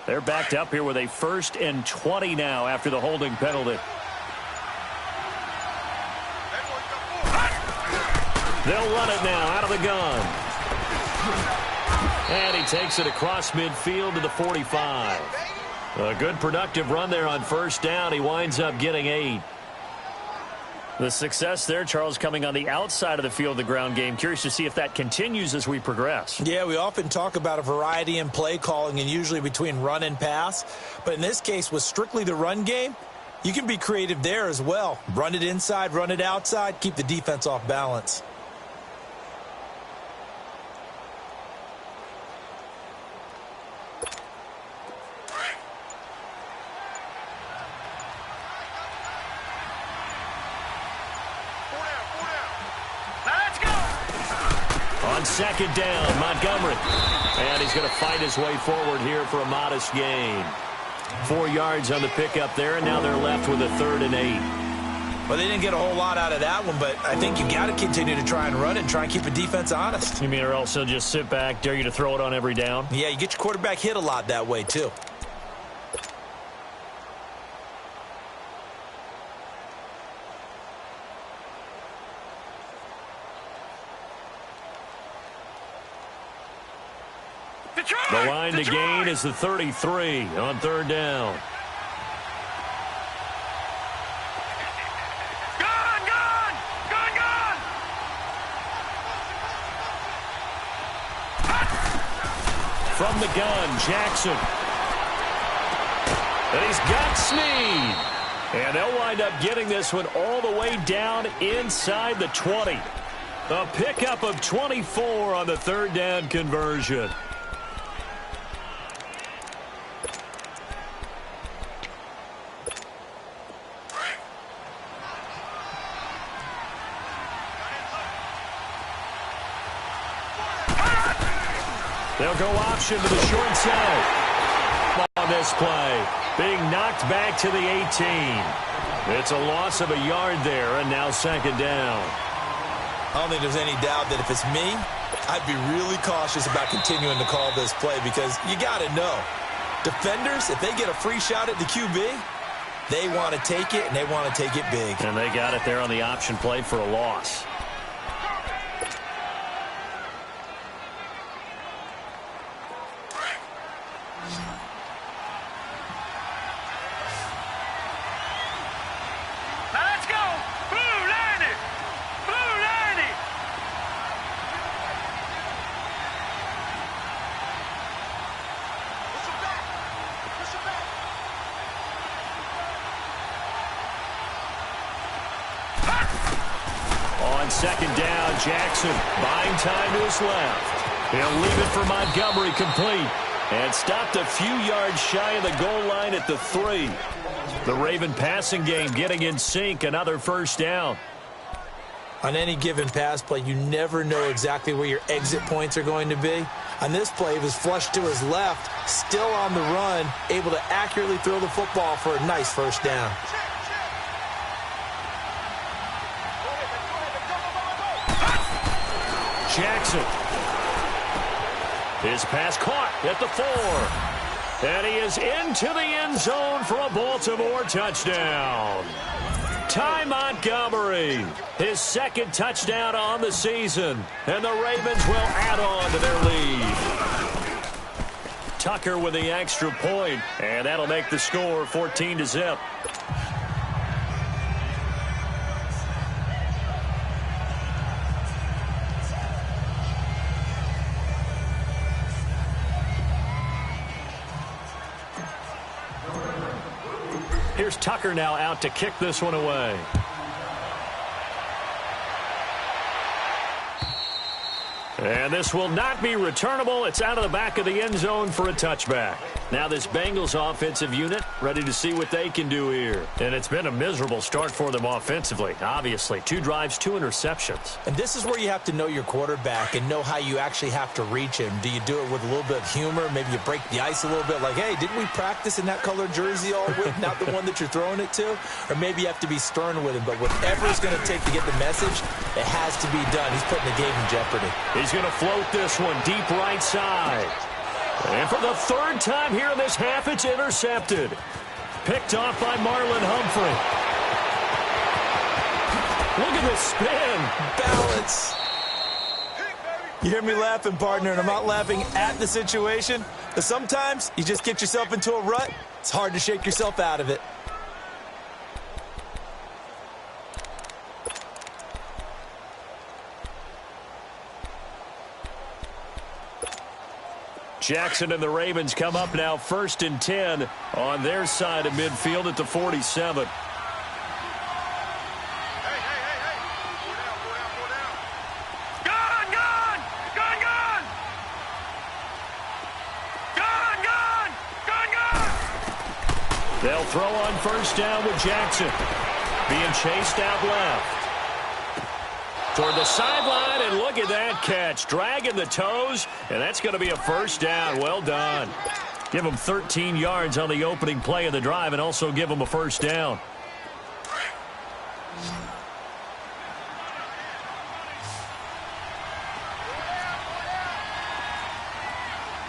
They're backed up here with a 1st and 20 now after the holding penalty. They'll run it now out of the gun. And he takes it across midfield to the 45. A good productive run there on 1st down. He winds up getting 8. The success there, Charles, coming on the outside of the field, the ground game. Curious to see if that continues as we progress. Yeah, we often talk about a variety in play calling and usually between run and pass. But in this case, with strictly the run game, you can be creative there as well. Run it inside, run it outside, keep the defense off balance. On 2nd down, Montgomery. And he's going to fight his way forward here for a modest gain. 4 yards on the pickup there, and now they're left with a 3rd and 8. Well, they didn't get a whole lot out of that one, but I think you got to continue to try and run it and try and keep the defense honest. You mean or else they'll just sit back, dare you to throw it on every down? Yeah, you get your quarterback hit a lot that way, too. The line to gain is the 33 on 3rd down. From the gun, Jackson. And he's got Snead. And they'll wind up getting this one all the way down inside the 20. A pickup of 24 on the 3rd down conversion. They'll go option to the short side on this play. Being knocked back to the 18. It's a loss of a yard there, and now 2nd down. I don't think there's any doubt that if it's me, I'd be really cautious about continuing to call this play because you got to know. Defenders, if they get a free shot at the QB, they want to take it, and they want to take it big. And they got it there on the option play for a loss. On 2nd down, Jackson buying time to his left. He'll leave it for Montgomery complete. And stopped a few yards shy of the goal line at the 3. The Raven passing game getting in sync. Another 1st down. On any given pass play, you never know exactly where your exit points are going to be. On this play, he was flushed to his left, still on the run, able to accurately throw the football for a nice 1st down. Jackson. His pass caught at the 4. And he is into the end zone for a Baltimore touchdown. Ty Montgomery, his 2nd touchdown on the season. And the Ravens will add on to their lead. Tucker with the extra point, and that'll make the score 14-0. Here's Tucker now out to kick this one away. And this will not be returnable. It's out of the back of the end zone for a touchback. Now this Bengals offensive unit ready to see what they can do here. And it's been a miserable start for them offensively, obviously. 2 drives, 2 interceptions. And this is where you have to know your quarterback and know how you actually have to reach him. Do you do it with a little bit of humor? Maybe you break the ice a little bit like, hey, didn't we practice in that colored jersey all week, not the one that you're throwing it to? Or maybe you have to be stern with him. But whatever it's going to take to get the message, it has to be done. He's putting the game in jeopardy. He's going to float this one deep right side. And for the third time here in this half, it's intercepted. Picked off by Marlon Humphrey. Look at this spin. Balance. You hear me laughing, partner, and I'm not laughing at the situation. But sometimes you just get yourself into a rut. It's hard to shake yourself out of it. Jackson and the Ravens come up now 1st and 10 on their side of midfield at the 47. They'll throw on 1st down with Jackson. Being chased out left. Toward the sideline, and look at that catch. Dragging the toes, and that's going to be a 1st down. Well done. Give them 13 yards on the opening play of the drive and also give them a 1st down.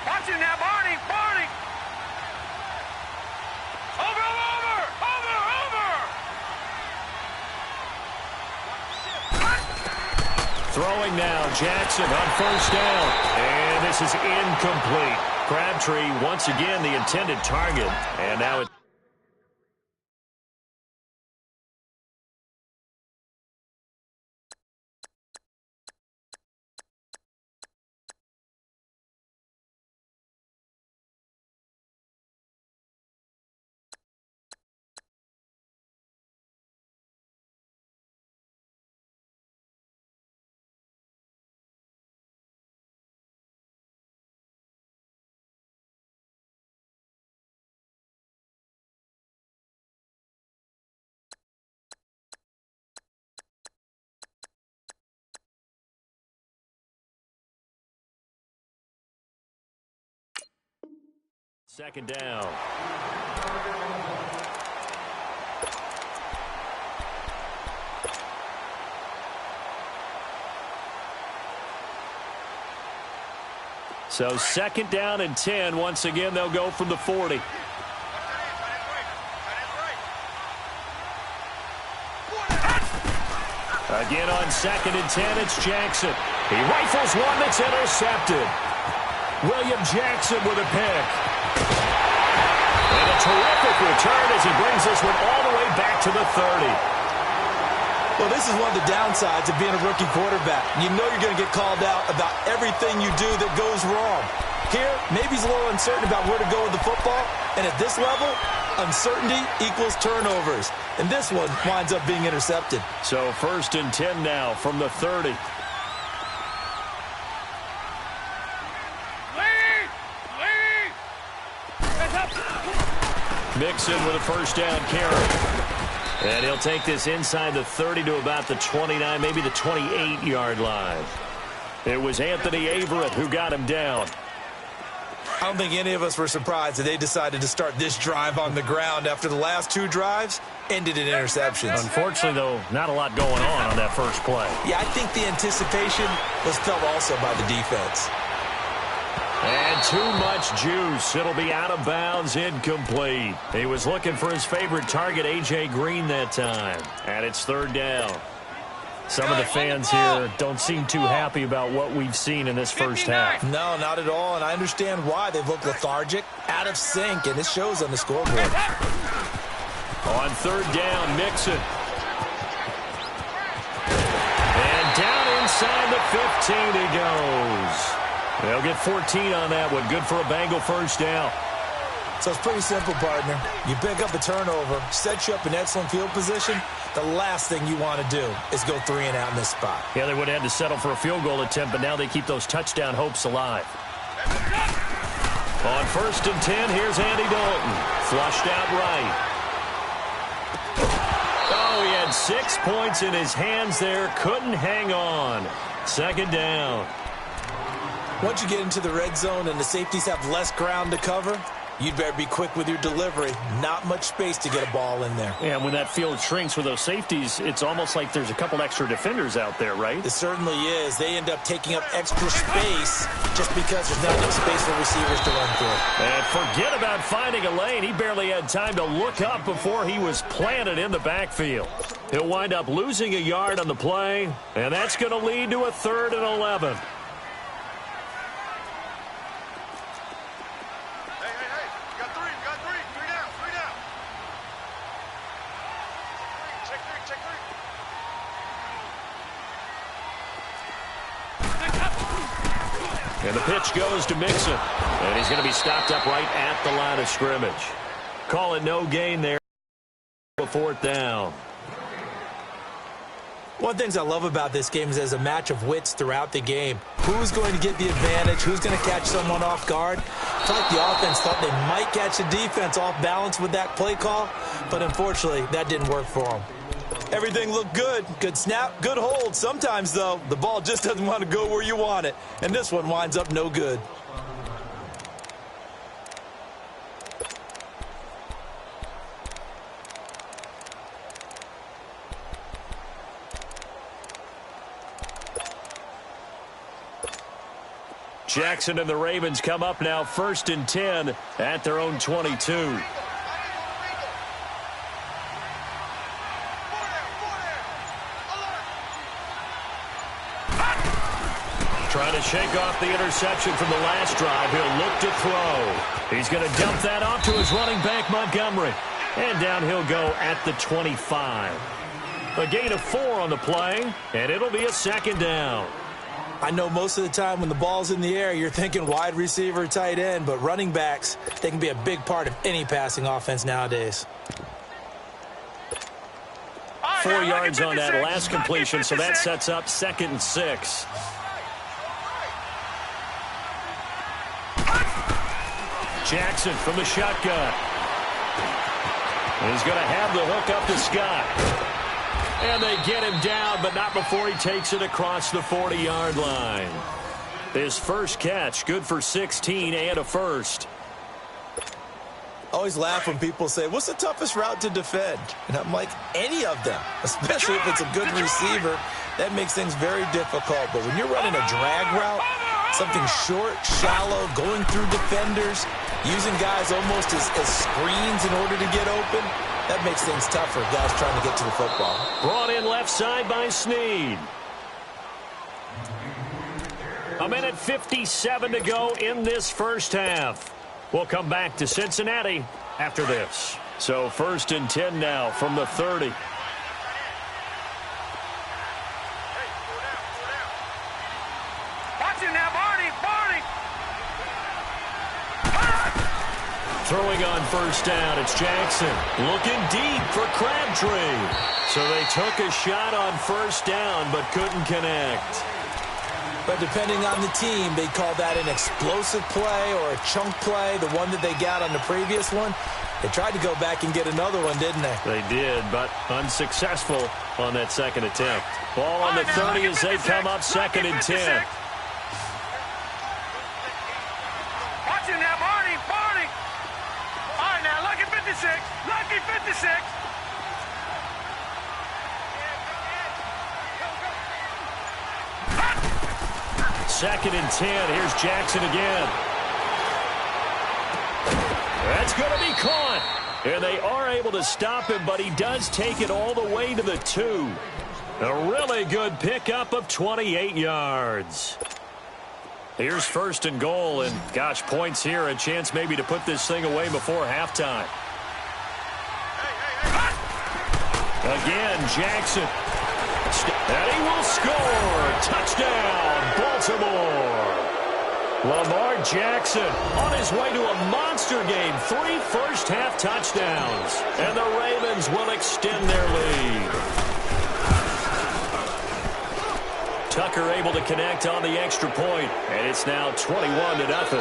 Watch it now, Barney. Barney. Over. Throwing now, Jackson on 1st down. And this is incomplete. Crabtree, once again, the intended target. And now it's second down. So 2nd down and 10. Once again, they'll go from the 40. Again on 2nd and 10, it's Jackson. He rifles one that's intercepted. William Jackson with a pick. And a terrific return as he brings this one all the way back to the 30. Well, this is one of the downsides of being a rookie quarterback. You know you're going to get called out about everything you do that goes wrong. Here, maybe he's a little uncertain about where to go with the football. And at this level, uncertainty equals turnovers. And this one winds up being intercepted. So 1st and 10 now from the 30. Mixon with a 1st down carry. And he'll take this inside the 30 to about the 29, maybe the 28-yard line. It was Anthony Averett who got him down. I don't think any of us were surprised that they decided to start this drive on the ground after the last 2 drives ended in interceptions. Unfortunately, though, not a lot going on that first play. Yeah, I think the anticipation was felt also by the defense. And too much juice. It'll be out of bounds, incomplete. He was looking for his favorite target, A.J. Green, that time. And it's 3rd down. Some of the fans here don't seem too happy about what we've seen in this first half. No, not at all, and I understand why. They've looked lethargic, out of sync, and it shows on the scoreboard. On 3rd down, Mixon. And down inside the 15 he goes. They'll get 14 on that one. Good for a Bengal 1st down. So it's pretty simple, partner. You pick up a turnover, sets you up in excellent field position. The last thing you want to do is go 3 and out in this spot. Yeah, they would have had to settle for a field goal attempt, but now they keep those touchdown hopes alive. On 1st and 10, here's Andy Dalton. Flushed out right. Oh, he had 6 points in his hands there. Couldn't hang on. 2nd down. Once you get into the red zone and the safeties have less ground to cover, you'd better be quick with your delivery. Not much space to get a ball in there. And when that field shrinks with those safeties, it's almost like there's a couple extra defenders out there, right? It certainly is. They end up taking up extra space just because there's not enough space for receivers to run through. And forget about finding a lane. He barely had time to look up before he was planted in the backfield. He'll wind up losing a yard on the play, and that's going to lead to a 3rd and 11. And the pitch goes to Mixon. And he's going to be stopped up right at the line of scrimmage. Calling no gain there. A 4th down. One of the things I love about this game is there's a match of wits throughout the game. Who's going to get the advantage? Who's going to catch someone off guard? I feel like the offense thought they might catch the defense off balance with that play call, but unfortunately, that didn't work for them. Everything looked good. Good snap, good hold. Sometimes, though, the ball just doesn't want to go where you want it, and this one winds up no good. Jackson and the Ravens come up now 1st and 10 at their own 22. Trying to shake off the interception from the last drive. He'll look to throw. He's going to dump that off to his running back, Montgomery. And down he'll go at the 25. A gain of 4 on the play, and it'll be a 2nd down. I know most of the time when the ball's in the air, you're thinking wide receiver, tight end, but running backs, they can be a big part of any passing offense nowadays. 4 yards on that last completion, so that sets up 2nd and 6. Jackson from the shotgun. He's going to have the hook up to Scott. And they get him down, but not before he takes it across the 40-yard line. His first catch, good for 16 and a first. I always laugh when people say, what's the toughest route to defend? And I'm like, any of them, especially if it's a good receiver. That makes things very difficult. But when you're running a drag route, something short, shallow, going through defenders, using guys almost as screens in order to get open, that makes things tough for guys trying to get to the football. Brought in left side by Snead. 1:57 to go in this first half. We'll come back to Cincinnati after this. So 1st and 10 now from the 30. Throwing on 1st down, it's Jackson. Looking deep for Crabtree. So they took a shot on 1st down, but couldn't connect. But depending on the team, they call that an explosive play or a chunk play, the one that they got on the previous one. They tried to go back and get another one, didn't they? They did, but unsuccessful on that 2nd attempt. Ball on the 30 as they come up 2nd and 10. Watch it now, Barney. All right, now, lucky 56. Lucky 56. 2nd and 10. Here's Jackson again. That's going to be caught. And they are able to stop him, but he does take it all the way to the 2. A really good pickup of 28 yards. Here's 1st and goal, and gosh, points here, a chance maybe to put this thing away before halftime. Again, Jackson. And he will score. Touchdown, Baltimore. Lamar Jackson on his way to a monster game. 3 first-half touchdowns. And the Ravens will extend their lead. Tucker able to connect on the extra point, and it's now 21-0.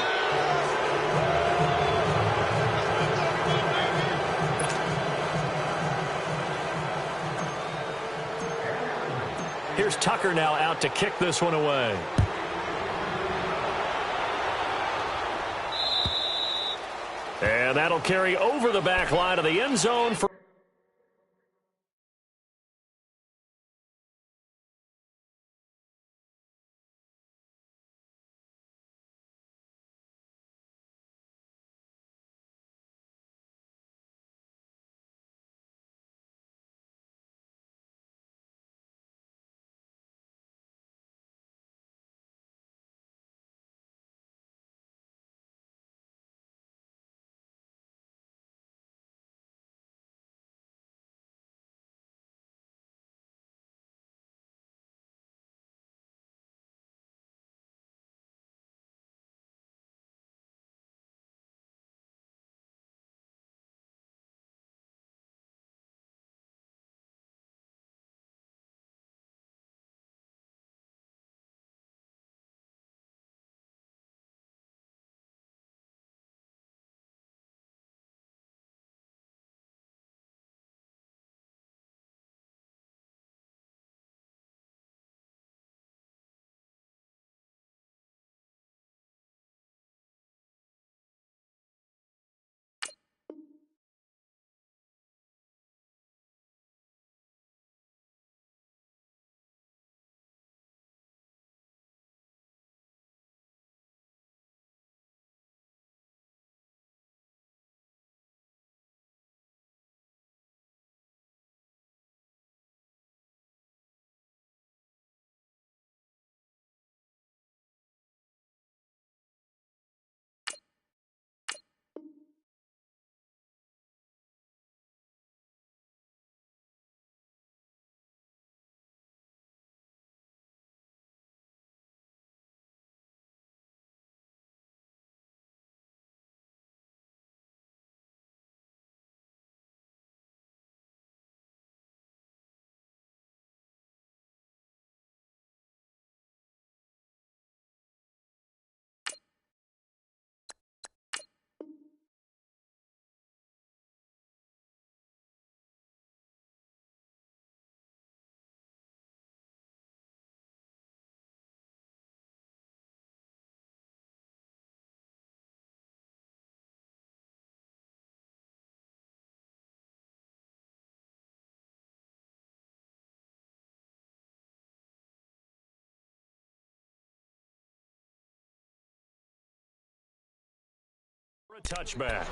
Here's Tucker now out to kick this one away. And that'll carry over the back line of the end zone for a touchback.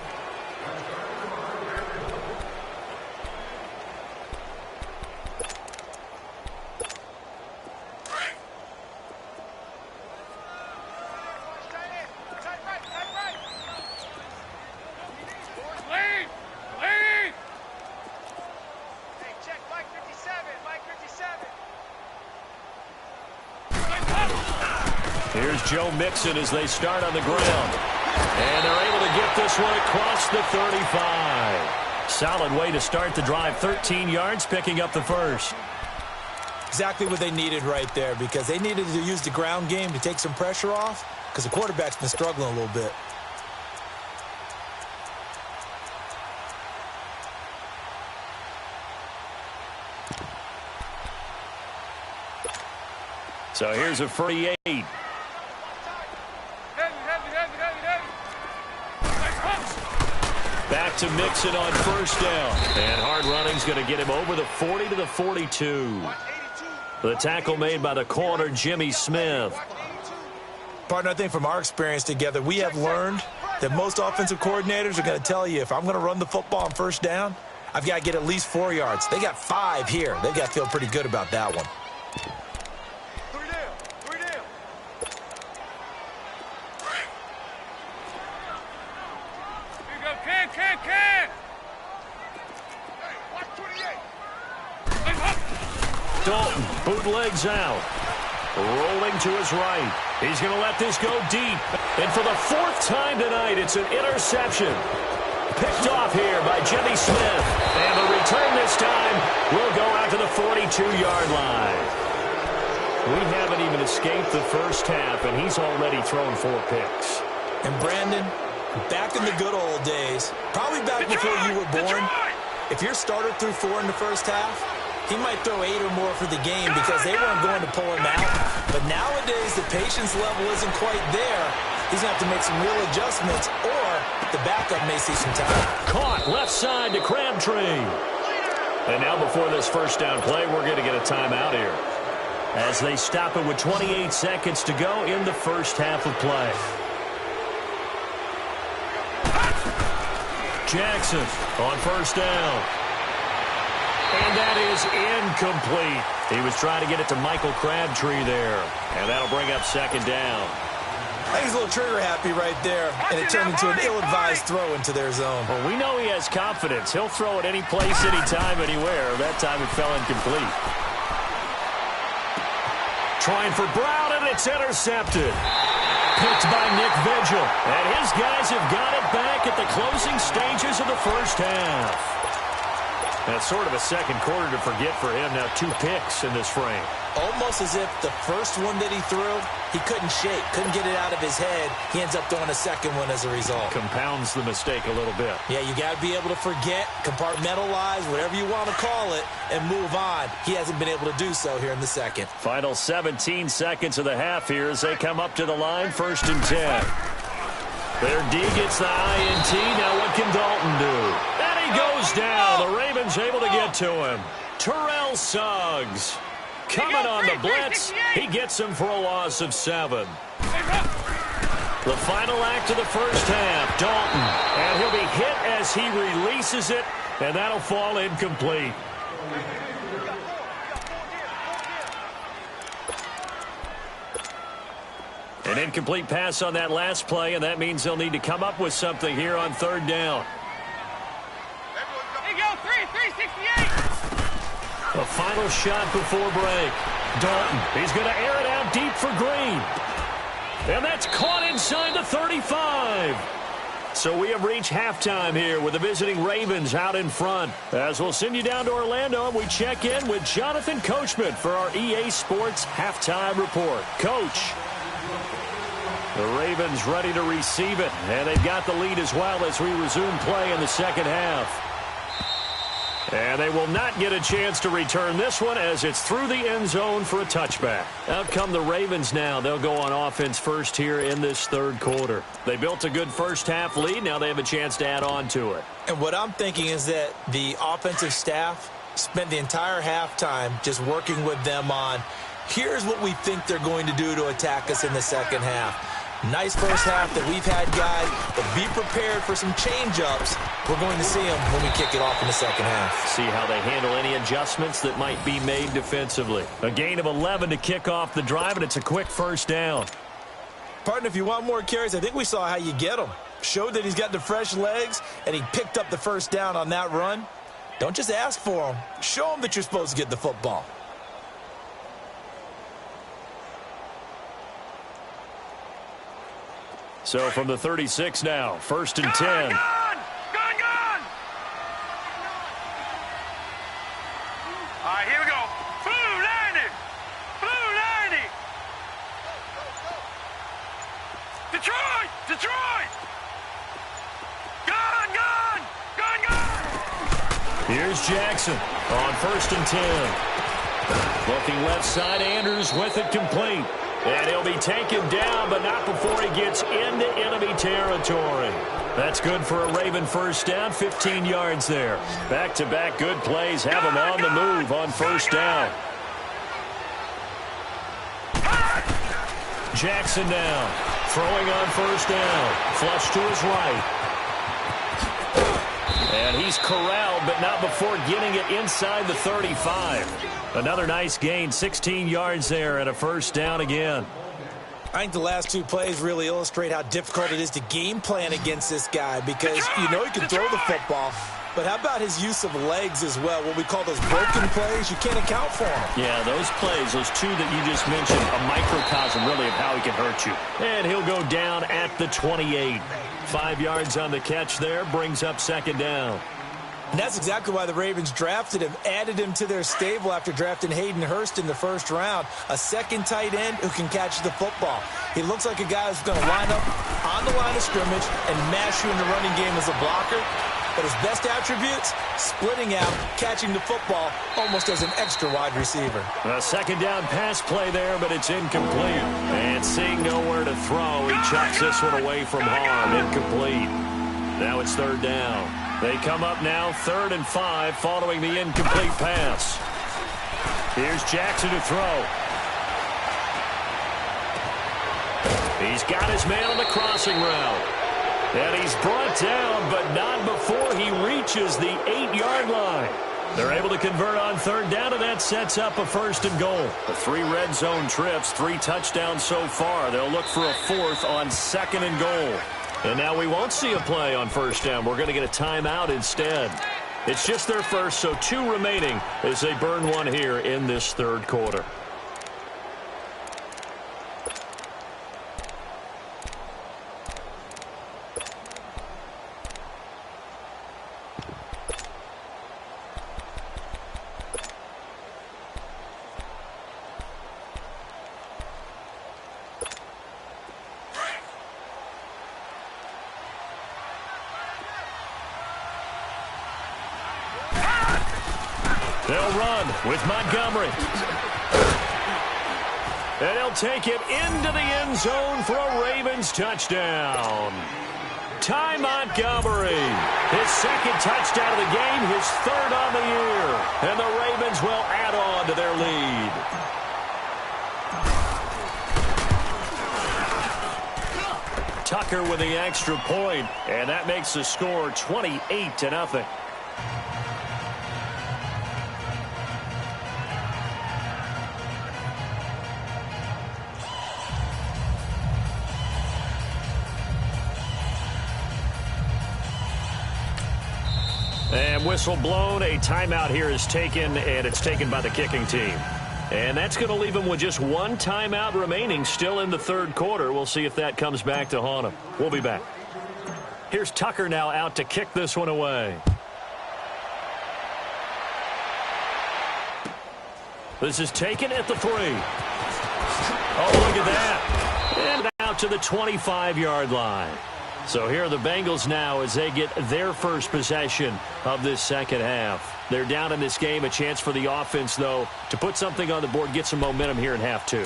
Here's Joe Mixon as they start on the ground. And they're able to get this one across the 35. Solid way to start the drive. 13 yards, picking up the first. Exactly what they needed right there, because they needed to use the ground game to take some pressure off, because the quarterback's been struggling a little bit. So here's a 48. Back to Mixon on first down. And hard running's going to get him over the 40 to the 42. The tackle made by the corner, Jimmy Smith. Partner, I think from our experience together, we have learned that most offensive coordinators are going to tell you, if I'm going to run the football on first down, I've got to get at least 4 yards. They got 5 here. They've got to feel pretty good about that one. Dalton, bootlegs out. Rolling to his right. He's going to let this go deep. And for the 4th time tonight, it's an interception. Picked off here by Jimmy Smith. And the return this time will go out to the 42-yard line. We haven't even escaped the first half, and he's already thrown 4 picks. And Brandon, back in the good old days, probably back before you were born, if your starter threw 4 in the first half, he might throw 8 or more for the game because they weren't going to pull him out. But nowadays, the patience level isn't quite there. he's going to have to make some real adjustments, or the backup may see some time. Caught left side to Crabtree. And now before this first down play, we're going to get a timeout here, as they stop it with 28 seconds to go in the first half of play. Jackson on first down. And that is incomplete. He was trying to get it to Michael Crabtree there. And that'll bring up second down. I think he's a little trigger happy right there, and it turned into an ill-advised throw into their zone. Well, we know he has confidence. He'll throw it any place, anytime, anywhere. That time it fell incomplete. Trying for Brown, and it's intercepted. Picked by Nick Vigil. And his guys have got it back at the closing stages of the first half. That's sort of a second quarter to forget for him. Now 2 picks in this frame. Almost as if the first one that he threw, he couldn't shake, couldn't get it out of his head. He ends up throwing a second one as a result. Compounds the mistake a little bit. Yeah, you got to be able to forget, compartmentalize, whatever you want to call it, and move on. He hasn't been able to do so here in the second. Final 17 seconds of the half here as they come up to the line, 1st and 10. Their D gets the INT. Now what can Dalton do? And he goes down. The Ravens able to get to him. Terrell Suggs coming on the blitz. He gets him for a loss of 7. The final act of the first half, Dalton. And he'll be hit as he releases it, and that'll fall incomplete. An incomplete pass on that last play, and that means they'll need to come up with something here on 3rd down. There you go, 368. A final shot before break. Dalton, he's going to air it out deep for Green. And that's caught inside the 35. So we have reached halftime here with the visiting Ravens out in front. As we'll send you down to Orlando, and we check in with Jonathan Coachman for our EA Sports Halftime Report. Coach. The Ravens ready to receive it, and they've got the lead as well as we resume play in the second half. And they will not get a chance to return this one as it's through the end zone for a touchback. Out come the Ravens now. They'll go on offense first here in this 3rd quarter. They built a good first half lead. Now they have a chance to add on to it. And what I'm thinking is that the offensive staff spent the entire halftime just working with them on, here's what we think they're going to do to attack us in the second half. Nice first half that we've had, guys, but be prepared for some change-ups. We're going to see them when we kick it off in the second half. See how they handle any adjustments that might be made defensively. A gain of 11 to kick off the drive, and it's a quick first down. Partner, if you want more carries, I think we saw how you get them. Showed that he's got the fresh legs, and he picked up the first down on that run. Don't just ask for them. Show them that you're supposed to get the football. So from the 36 now, 1st and 10. Gone! All right, here we go. Blue 90! Blue 90! Detroit! Detroit! Gone! Here's Jackson on 1st and 10. Looking left side, Andrews with it complete. And he'll be taken down, but not before he gets into enemy territory. That's good for a Raven first down, 15 yards there. Back-to-back good plays have him on the move on first down. Jackson now, throwing on first down. Flush to his right. And he's corralled, but not before getting it inside the 35. Another nice gain, 16 yards there, and a first down again. I think the last 2 plays really illustrate how difficult it is to game plan against this guy, because you know he can throw the football, but how about his use of legs as well? What we call those broken plays, you can't account for them. Yeah, those plays, those 2 that you just mentioned, a microcosm really of how he can hurt you. And he'll go down at the 28. 5 yards on the catch there, brings up second down. And that's exactly why the Ravens drafted him, added him to their stable after drafting Hayden Hurst in the first round. A second tight end who can catch the football. He looks like a guy who's going to line up on the line of scrimmage and mash you in the running game as a blocker. But his best attributes, splitting out, catching the football almost as an extra wide receiver. A second down pass play there, but it's incomplete. And seeing nowhere to throw, he chucks this one away from harm. Incomplete. Now it's third down. They come up now 3rd and 5 following the incomplete pass. Here's Jackson to throw. He's got his man on the crossing route. And he's brought down, but not before he reaches the 8-yard line. They're able to convert on third down, and that sets up a 1st and goal. The 3 red zone trips, 3 touchdowns so far. They'll look for a 4th on 2nd and goal. And now we won't see a play on 1st down. We're going to get a timeout instead. It's just their first, so 2 remaining as they burn one here in this 3rd quarter. They'll run with Montgomery. And he'll take it into the end zone for a Ravens touchdown. Ty Montgomery, his 2nd touchdown of the game, his 3rd on the year. And the Ravens will add on to their lead. Tucker with the extra point, and that makes the score 28-0. And whistle blown, a timeout here is taken, and it's taken by the kicking team. And that's going to leave them with just 1 timeout remaining still in the 3rd quarter. We'll see if that comes back to haunt them. We'll be back. Here's Tucker now out to kick this one away. This is taken at the 3. Oh, look at that. And out to the 25-yard line. So here are the Bengals now as they get their first possession of this 2nd half. They're down in this game. A chance for the offense, though, to put something on the board, get some momentum here in half 2.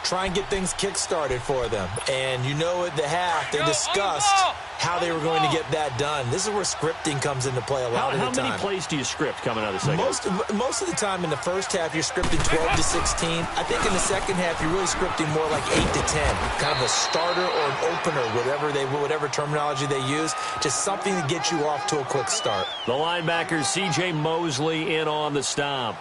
Try and get things kick-started for them. And you know at the half, they discussed how they were going to get that done. This is where scripting comes into play a lot of the time. How many plays do you script coming out of the 2nd? Most of the time in the first half, you're scripting 12 to 16. I think in the 2nd half, you're really scripting more like 8 to 10. Kind of a starter or an opener, whatever terminology they use. Just something to get you off to a quick start. The linebacker, C.J. Mosley, in on the stop.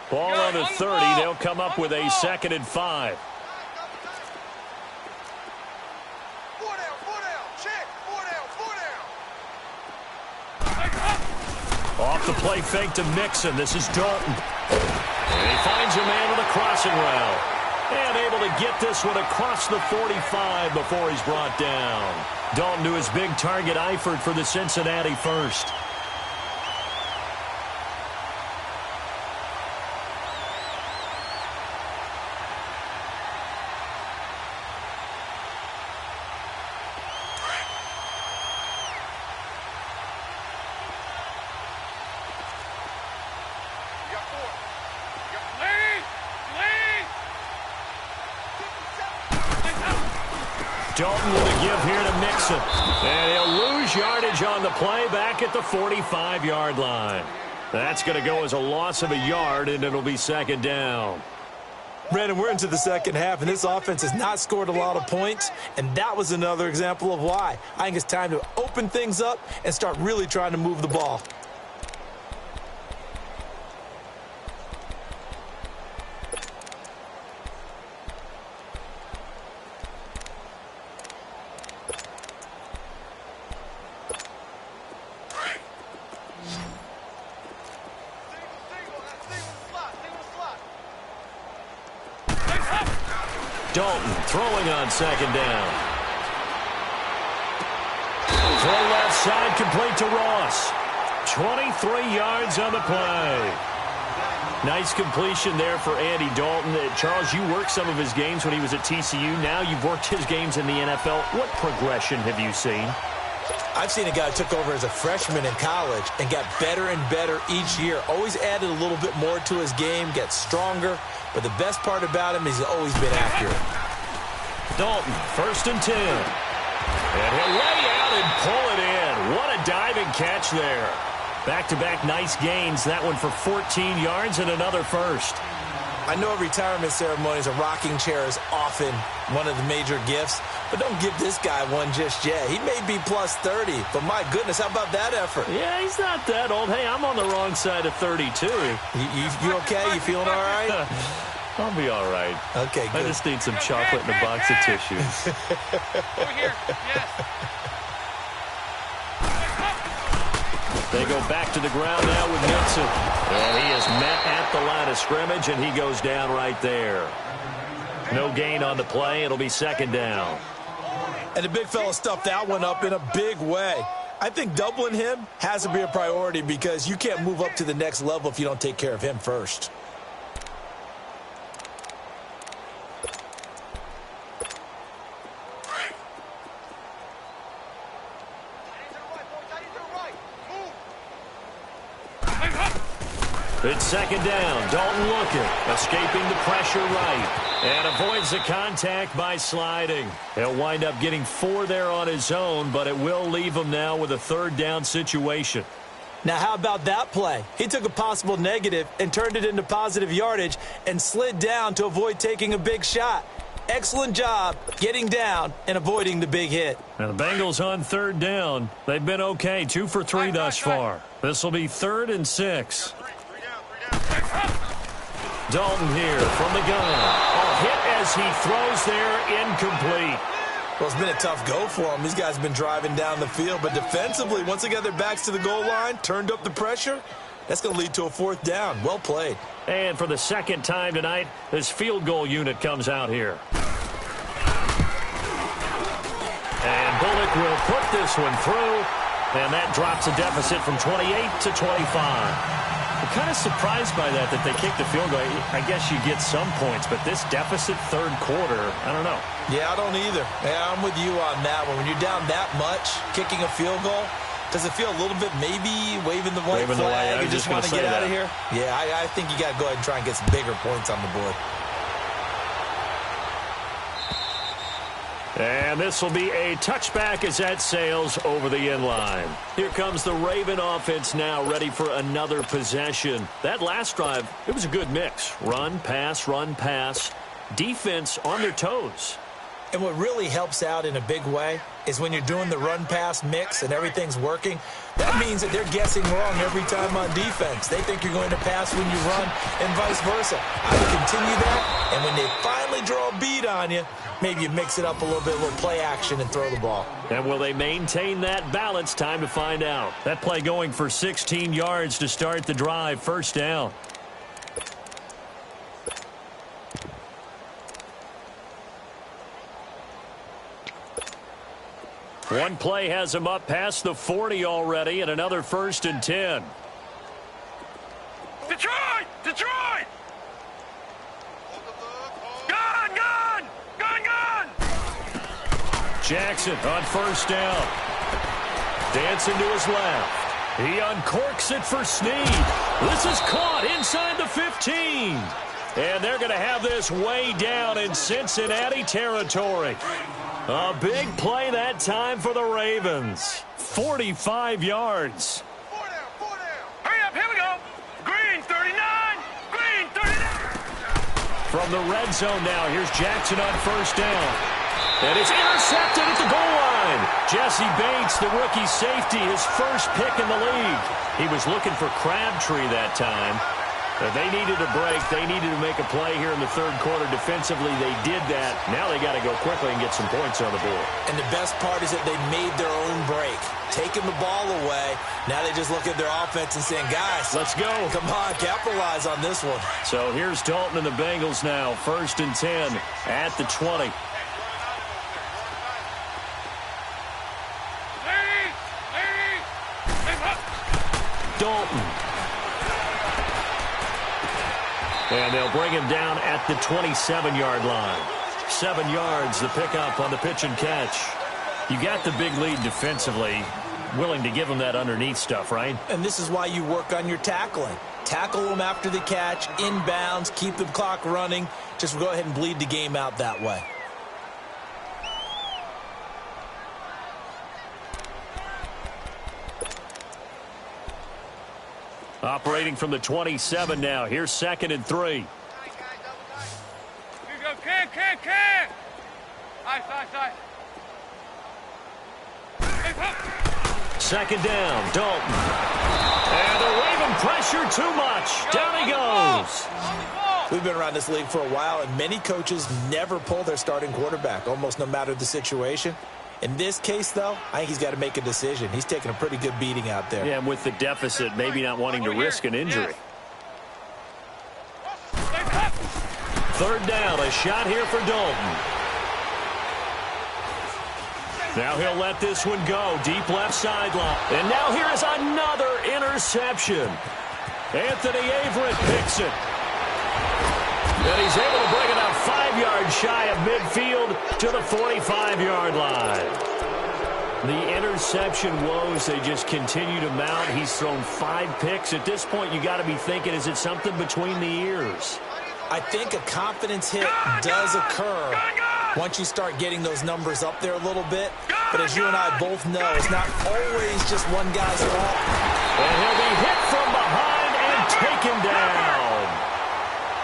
Ball on the 30. They'll come up with a 2nd and 5. Off the play fake to Mixon. This is Dalton. And he finds a man with a crossing route. And able to get this one across the 45 before he's brought down. Dalton to his big target, Eifert, for the Cincinnati first. Dalton with a give here to Mixon. And he'll lose yardage on the play back at the 45-yard line. That's going to go as a loss of a yard, and it'll be 2nd down. Brandon, we're into the 2nd half, and this offense has not scored a lot of points, and that was another example of why. I think it's time to open things up and start really trying to move the ball. Dalton throwing on 2nd down. Throw left side, complete to Ross. 23 yards on the play. Nice completion there for Andy Dalton. Charles, you worked some of his games when he was at TCU. Now you've worked his games in the NFL. What progression have you seen? I've seen a guy who took over as a freshman in college and got better and better each year. Always added a little bit more to his game, gets stronger. But the best part about him is he's always been accurate. Dalton, 1st and 10. And he'll lay out and pull it in. What a diving catch there. Back-to-back nice gains. That one for 14 yards and another first. I know at retirement ceremonies, a rocking chair is often one of the major gifts, but don't give this guy one just yet. He may be plus 30, but my goodness, how about that effort? Yeah, he's not that old. Hey, I'm on the wrong side of 32. You okay? You feeling all right? I'll be all right. Okay, good. I just need some chocolate and a box of tissues. Over here. Yes. They go back to the ground now with Nixon. And he is met at the line of scrimmage, and he goes down right there. No gain on the play. It'll be 2nd down. And the big fella stuffed that one up in a big way. I think doubling him has to be a priority because you can't move up to the next level if you don't take care of him first. It's 2nd down. Dalton looking, escaping the pressure right, and avoids the contact by sliding. He'll wind up getting 4 there on his own, but it will leave him now with a 3rd down situation. Now, how about that play? He took a possible negative and turned it into positive yardage and slid down to avoid taking a big shot. Excellent job getting down and avoiding the big hit. Now the Bengals on 3rd down. They've been okay, 2 for 3 thus far. This will be 3rd and 6. Dalton here from the gun. A hit as he throws there, incomplete. Well, it's been a tough go for him. These guys have been driving down the field, but defensively, once they got their backs to the goal line, turned up the pressure, that's going to lead to a 4th down. Well played. And for the 2nd time tonight, this field goal unit comes out here. And Bullock will put this one through, and that drops a deficit from 28 to 25. I'm kind of surprised by that they kicked the field goal. I guess you get some points, but this deficit 3rd quarter, I don't know. Yeah, I don't either. Yeah, I'm with you on that one. When you're down that much, kicking a field goal, does it feel a little bit maybe waving the white flag? You just want to get out of here? Yeah, I think you got to go ahead and try and get some bigger points on the board. And this will be a touchback as that sails over the end line. Here comes the Raven offense now, ready for another possession. That last drive, it was a good mix. Run, pass, defense on their toes. And what really helps out in a big way is when you're doing the run-pass mix and everything's working, that means that they're guessing wrong every time on defense. They think you're going to pass when you run and vice versa. I would continue that, and when they finally draw a beat on you, maybe you mix it up a little bit, a little play action, and throw the ball. And will they maintain that balance? Time to find out. That play going for 16 yards to start the drive. 1st down. One play has him up past the 40 already, and another 1st and 10. Detroit! Detroit! Gun! Gun! Gun! Gun! Jackson on 1st down. Dancing to his left. He uncorks it for Snead. This is caught inside the 15. And they're going to have this way down in Cincinnati territory. A big play that time for the Ravens. 45 yards. 4 down, 4 down. Hurry up, here we go. Green, 39. Green, 39. From the red zone now, here's Jackson on 1st down. And it's intercepted at the goal line. Jesse Bates, the rookie safety, his first pick in the league. He was looking for Crabtree that time. They needed a break. They needed to make a play here in the 3rd quarter. Defensively, they did that. Now they got to go quickly and get some points on the board. And the best part is that they made their own break. Taking the ball away. Now they just look at their offense and saying, guys, let's go. Come on, capitalize on this one. So here's Dalton and the Bengals now. 1st and 10 at the 20. Dalton. And they'll bring him down at the 27-yard line. 7 yards, the pickup on the pitch and catch. You got the big lead defensively. Willing to give him that underneath stuff, right? And this is why you work on your tackling. Tackle them after the catch, inbounds, keep the clock running. Just go ahead and bleed the game out that way. Operating from the 27 now. Here's 2nd and 3. Here you go, can. Ice. Second down, Dalton. And they're waving pressure too much. Down he goes. We've been around this league for a while, and many coaches never pull their starting quarterback, almost no matter the situation. In this case, though, I think he's got to make a decision. He's taking a pretty good beating out there. Yeah, and with the deficit, maybe not wanting to risk an injury. Third down, a shot here for Dalton. Now he'll let this one go. Deep left sideline. And now here is another interception. Anthony Averett picks it. And he's able to bring it up 5 yards shy of midfield to the 45-yard line. The interception woes, they just continue to mount. He's thrown 5 picks. At this point, you got to be thinking, is it something between the ears? I think a confidence hit does occur once you start getting those numbers up there a little bit. But as you and I both know, it's not always just one guy's fault. And he'll be hit from behind and taken down.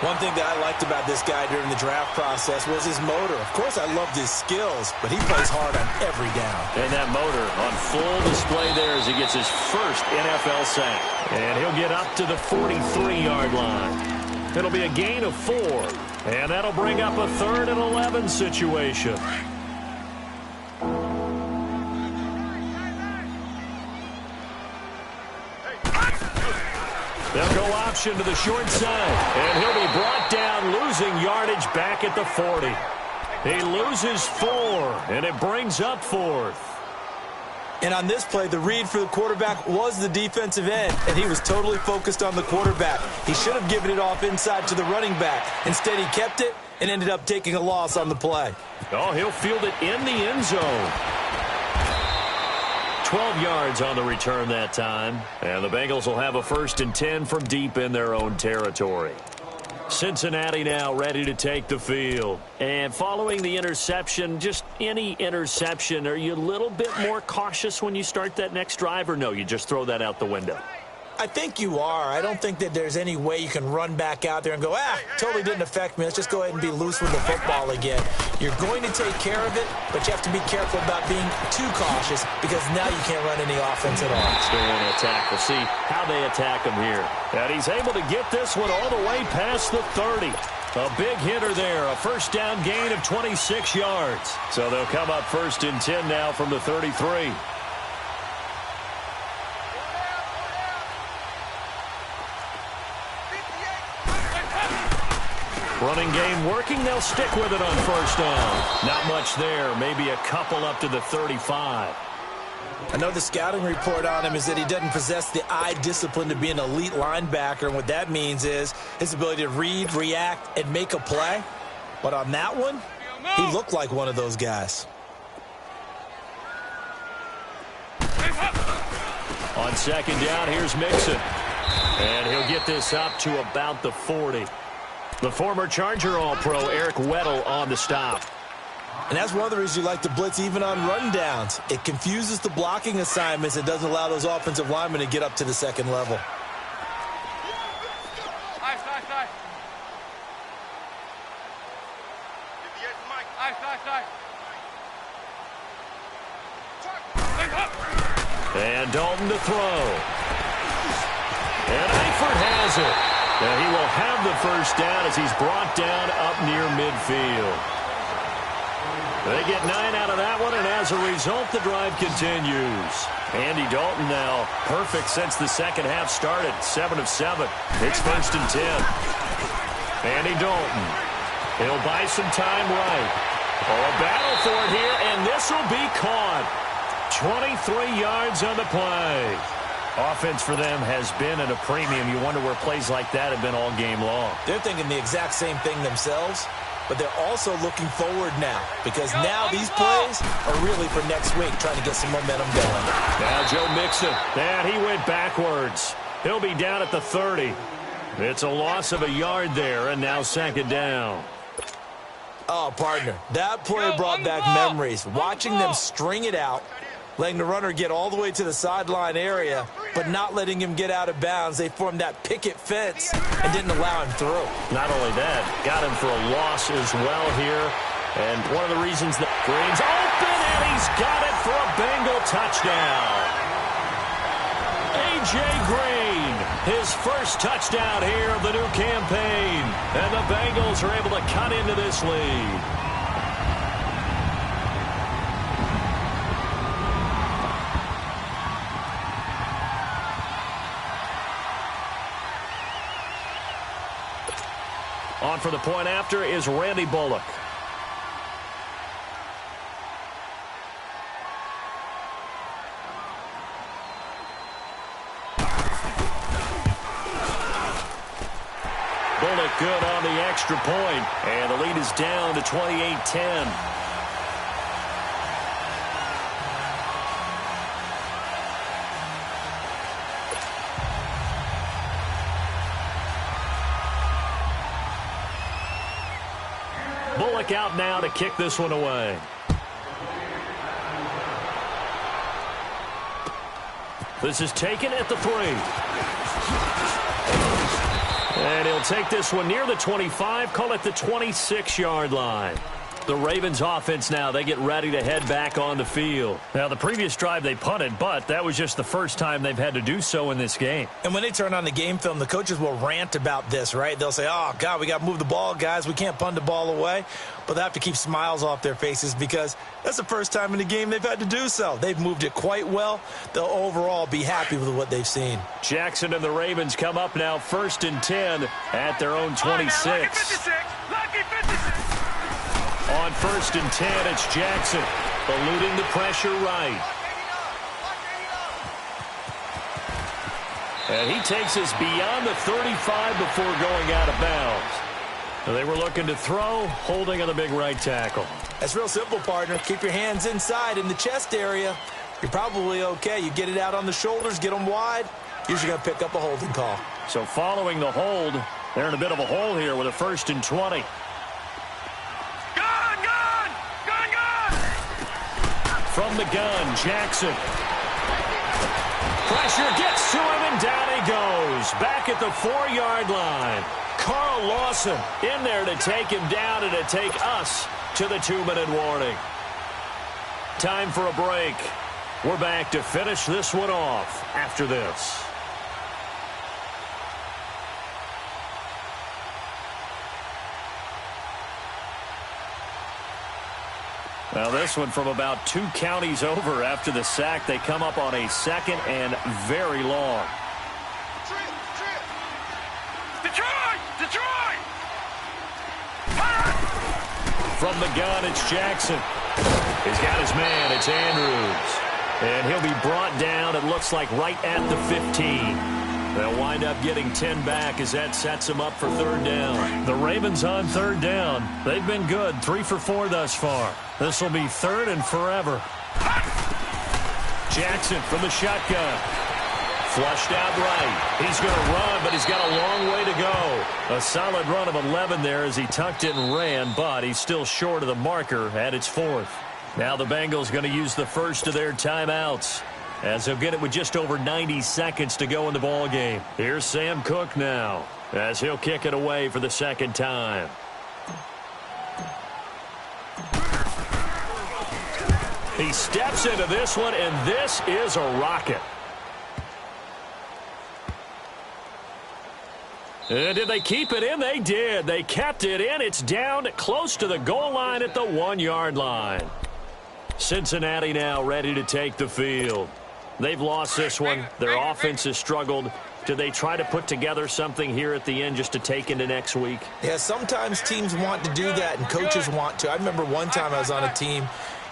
One thing that I liked about this guy during the draft process was his motor. Of course, I loved his skills, but he plays hard on every down. And that motor on full display there as he gets his first NFL sack. And he'll get up to the 43-yard line. It'll be a gain of 4. And that'll bring up a 3rd and 11 situation. They'll go option to the short side. And he'll be brought down, losing yardage back at the 40. He loses 4, and it brings up 4th. And on this play, the read for the quarterback was the defensive end, and he was totally focused on the quarterback. He should have given it off inside to the running back. Instead, he kept it and ended up taking a loss on the play. Oh, he'll field it in the end zone. 12 yards on the return that time. And the Bengals will have a 1st and 10 from deep in their own territory. Cincinnati now ready to take the field. And following the interception, just any interception, are you a little bit more cautious when you start that next drive, or no, you just throw that out the window? I think you are. I don't think that there's any way you can run back out there and go, totally didn't affect me. Let's just go ahead and be loose with the football again. You're going to take care of it, but you have to be careful about being too cautious because now you can't run any offense at all. Still want to attack. We'll see how they attack him here. And he's able to get this one all the way past the 30. A big hitter there, a 1st down gain of 26 yards. So they'll come up 1st and 10 now from the 33. Running game working. They'll stick with it on 1st down. Not much there. Maybe a couple up to the 35. I know the scouting report on him is that he doesn't possess the eye discipline to be an elite linebacker. And what that means is his ability to read, react, and make a play. But on that one, he looked like one of those guys. On 2nd down, here's Mixon. And he'll get this up to about the 40. The former Charger All-Pro Eric Weddle on the stop. And that's one of the reasons you like to blitz even on rundowns. It confuses the blocking assignments. It doesn't allow those offensive linemen to get up to the 2nd level. And Dalton to throw. And Eifert has it. And he will have the 1st down as he's brought down up near midfield. They get 9 out of that one, and as a result, the drive continues. Andy Dalton now perfect since the 2nd half started. 7 of 7. It's 1st and 10. Andy Dalton. He'll buy some time right. Oh, a battle for it here, and this will be caught. 23 yards on the play. Offense for them has been at a premium. You wonder where plays like that have been all game long. They're thinking the exact same thing themselves, but they're also looking forward now because now these plays are really for next week, trying to get some momentum going. Now Joe Mixon. And he went backwards. He'll be down at the 30. It's a loss of a yard there, and now second down. Oh, partner, that play brought back memories. Watching them string it out, letting the runner get all the way to the sideline area, but not letting him get out of bounds. They formed that picket fence and didn't allow him through. Not only that, got him for a loss as well here. And one of the reasons that Green's open, and he's got it for a Bengal touchdown. A.J. Green, his first touchdown here of the new campaign. And the Bengals are able to cut into this lead. On for the point after is Randy Bullock. Bullock good on the extra point, and the lead is down to 28-10. Bullock out now to kick this one away. This is taken at the 3. And he'll take this one near the 25, call it the 26-yard line. The Ravens offense now, they get ready to head back on the field. Now, the previous drive they punted, but that was just the first time they've had to do so in this game. And when they turn on the game film, the coaches will rant about this, right? They'll say, oh, God, we got to move the ball, guys. We can't punt the ball away. But they have to keep smiles off their faces because that's the first time in the game they've had to do so. They've moved it quite well. They'll overall be happy with what they've seen. Jackson and the Ravens come up now 1st and 10 at their own 26. Lucky 56. Lucky 56. On 1st and 10, it's Jackson, eluding the pressure right. And he takes us beyond the 35 before going out of bounds. They were looking to throw, holding on the big right tackle. That's real simple, partner. Keep your hands inside in the chest area. You're probably okay. You get it out on the shoulders, get them wide. Usually going to pick up a holding call. So following the hold, they're in a bit of a hole here with a 1st and 20. From the gun, Jackson. Pressure gets to him, and down he goes. Back at the 4-yard line. Carl Lawson in there to take him down and to take us to the 2-minute warning. Time for a break. We're back to finish this one off after this. Well, this one from about 2 counties over after the sack. They come up on a 2nd and very long. Detroit! Detroit! From the gun, it's Jackson. He's got his man. It's Andrews. And he'll be brought down, it looks like, right at the 15. They'll wind up getting 10 back as that sets them up for 3rd down. The Ravens on 3rd down. They've been good, 3 for 4 thus far. This will be 3rd and forever. Jackson from the shotgun. Flushed out right. He's going to run, but he's got a long way to go. A solid run of 11 there as he tucked it and ran, but he's still short of the marker at its 4th. Now the Bengals going to use the first of their timeouts, as they'll get it with just over 90 seconds to go in the ball game. Here's Sam Cook now, as he'll kick it away for the 2nd time. He steps into this one, and this is a rocket. And did they keep it in? They did. They kept it in. It's down close to the goal line at the 1-yard line. Cincinnati now ready to take the field. They've lost this one. Their offense has struggled. Do they try to put together something here at the end just to take into next week? Yeah, sometimes teams want to do that, and coaches want to. I remember one time I was on a team,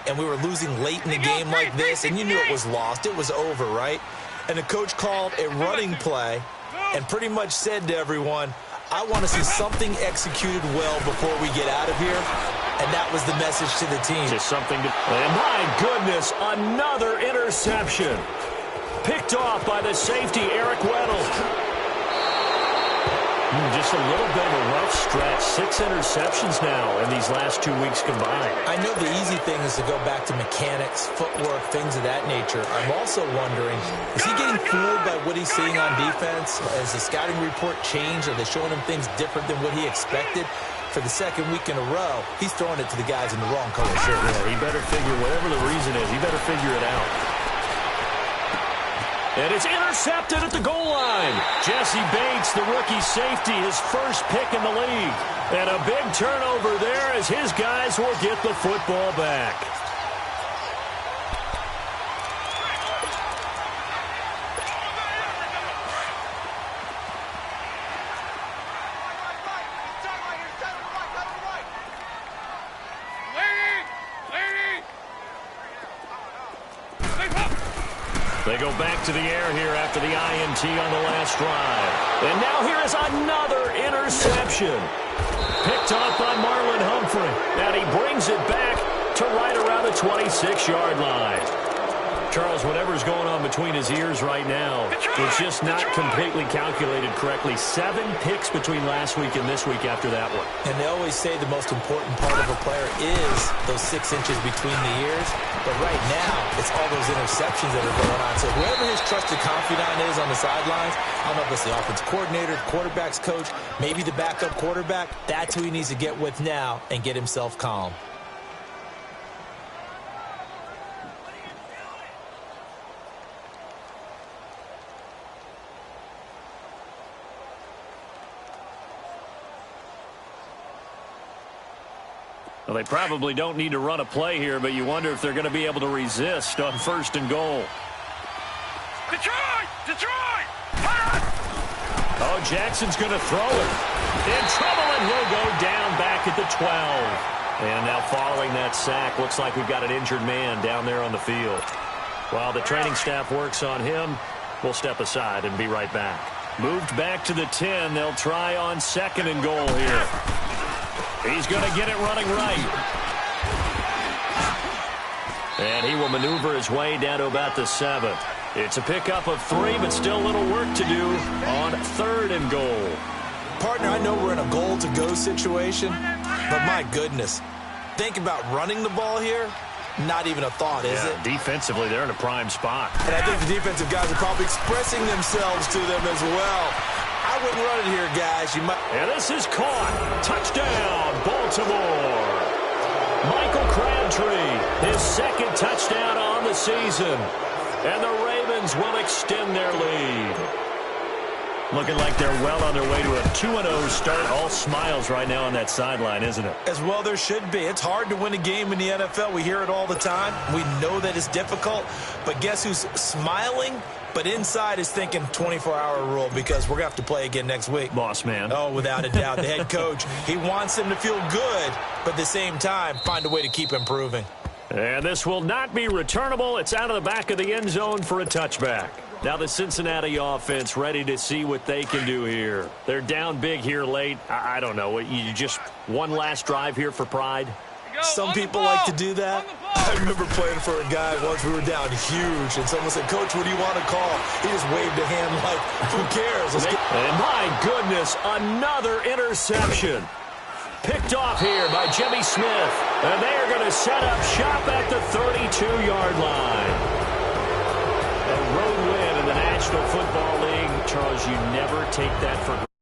and we were losing late in the game like this, and you knew it was lost. It was over, right? and the coach called a running play and pretty much said to everyone, I want to see something executed well before we get out of here. And that was the message to the team. Just something to... And my goodness, another interception. Picked off by the safety, Eric Weddle. Just a little bit of a rough stretch. 6 interceptions now in these last 2 weeks combined. I know the easy thing is to go back to mechanics, footwork, things of that nature. I'm also wondering, is he getting fooled by what he's seeing on defense? Has the scouting report changed? Are they showing him things different than what he expected? For the second week in a row, he's throwing it to the guys in the wrong color shirt. Yeah, he better figure, whatever the reason is, he better figure it out. And it's intercepted at the goal line. Jesse Bates, the rookie safety, his first pick in the league. And a big turnover there as his guys will get the football back. They go back to the air here after the INT on the last drive. And now here is another interception. Picked off by Marlon Humphrey. And he brings it back to right around the 26-yard line. Charles, whatever's going on between his ears right now, it's just not completely calculated correctly. 7 picks between last week and this week after that one. And they always say the most important part of a player is those 6 inches between the ears. But right now, it's all those interceptions that are going on. So whoever his trusted confidant is on the sidelines, I don't know if it's the offense coordinator, the quarterback's coach, maybe the backup quarterback, that's who he needs to get with now and get himself calm. Well, they probably don't need to run a play here, but you wonder if they're going to be able to resist on 1st and goal. Detroit! Detroit! Oh, Jackson's going to throw it. In trouble, and he'll go down back at the 12. And now following that sack, looks like we've got an injured man down there on the field. While the training staff works on him, we'll step aside and be right back. Moved back to the 10. They'll try on 2nd and goal here. He's going to get it running right. And he will maneuver his way down to about the 7. It's a pickup of 3, but still a little work to do on 3rd and goal. Partner, I know we're in a goal-to-go situation, but my goodness, think about running the ball here. Not even a thought, is it? Defensively, they're in a prime spot. And I think the defensive guys are probably expressing themselves to them as well. I wouldn't run it here, guys. And this is caught. Touchdown, Baltimore. Michael Crabtree, his 2nd touchdown on the season. And the Ravens will extend their lead. Looking like they're well on their way to a 2-0 start. All smiles right now on that sideline, isn't it? As well there should be. It's hard to win a game in the NFL. We hear it all the time. We know that it's difficult. But guess who's smiling? But inside is thinking 24-hour rule because we're going to have to play again next week. Boss man. Oh, without a doubt. The head coach, he wants them to feel good, but at the same time, find a way to keep improving. And this will not be returnable. It's out of the back of the end zone for a touchback. Now the Cincinnati offense ready to see what they can do here. They're down big here late. I don't know. You just one last drive here for pride? Some people like to do that. I remember playing for a guy once. We were down huge, and someone said, Coach, what do you want to call? He just waved a hand like, who cares? And my goodness, another interception. Picked off here by Jimmy Smith. And they are going to set up shop at the 32-yard line. A road win in the National Football League. Charles, you never take that for granted.